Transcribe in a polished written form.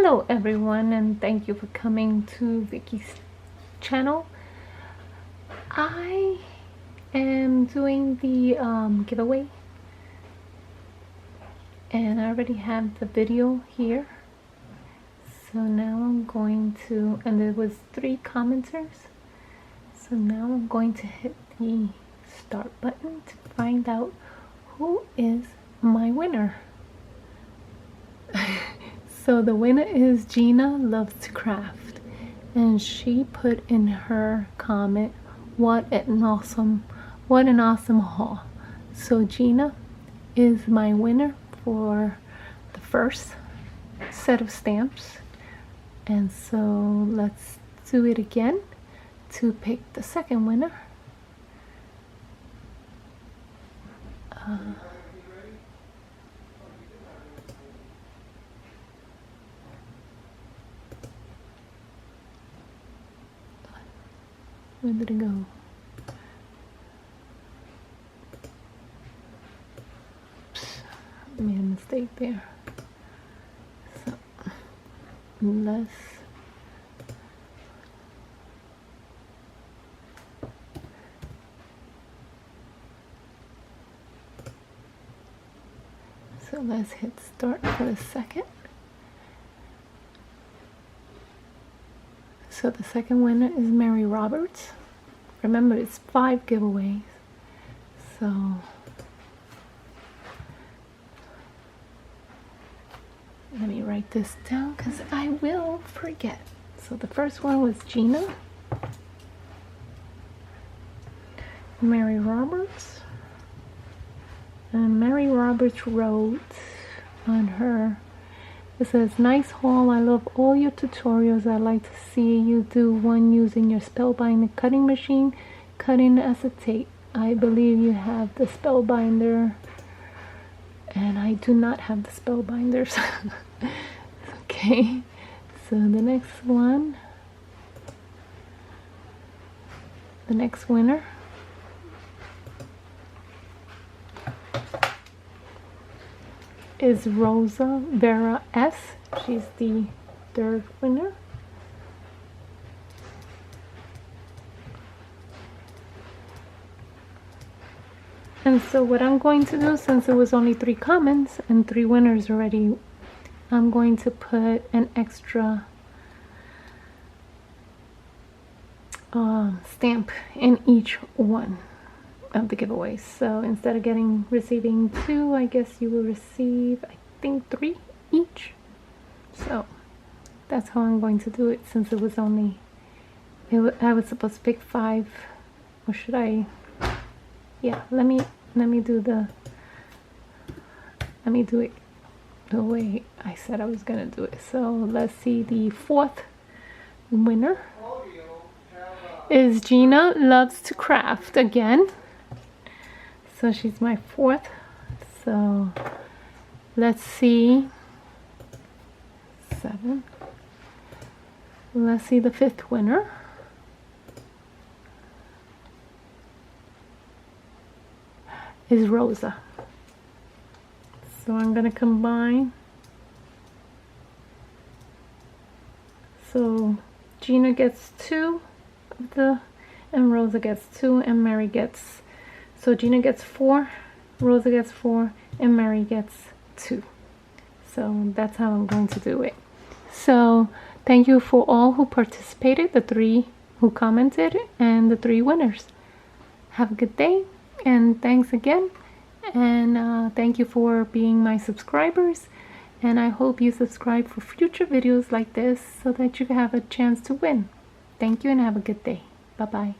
Hello everyone, and thank you for coming to Vicky's channel. I am doing the giveaway, and I already have the video here. So now I'm going to, and there was 3 commenters, so now I'm going to hit the start button to find out who is my winner. So the winner is Gina Loves to Craft, and she put in her comment, what an awesome haul. So Gina is my winner for the first set of stamps, and so let's do it again to pick the second winner. Where did it go? Oops, I made a mistake there. So let's hit start for the second. So the second winner is Mary Roberts. Remember, it's 5 giveaways. So let me write this down because I will forget. So the first one was Gina. Mary Roberts. And Mary Roberts wrote on her, it says, nice haul. I love all your tutorials. I'd like to see you do one using your spellbinder cutting machine, cutting acetate. I believe you have the spellbinder, and I do not have the spellbinders. Okay, so the next one, the next winner is Rosa, vera.s. She's the 3rd winner. And so what I'm going to do, since it was only 3 comments and 3 winners already, I'm going to put an extra stamp in each one of the giveaways. So instead of receiving 2, I guess you will receive, I think, 3 each. So that's how I'm going to do it, since it was only, I was supposed to pick 5, or should I? Yeah, let me do it the way I said I was gonna do it. So let's see, the 4th winner is Gina Loves to Craft again. So she's my 4th. So let's see, 7. Let's see the 5th winner. Is Rosa. So I'm gonna combine. So Gina gets 2 of the, and Rosa gets 2, and Mary gets, so Gina gets 4, Rosa gets 4, and Mary gets 2. So that's how I'm going to do it. So thank you for all who participated, the 3 who commented, and the 3 winners. Have a good day, and thanks again. And thank you for being my subscribers, and I hope you subscribe for future videos like this so that you have a chance to win. Thank you, and have a good day. Bye bye.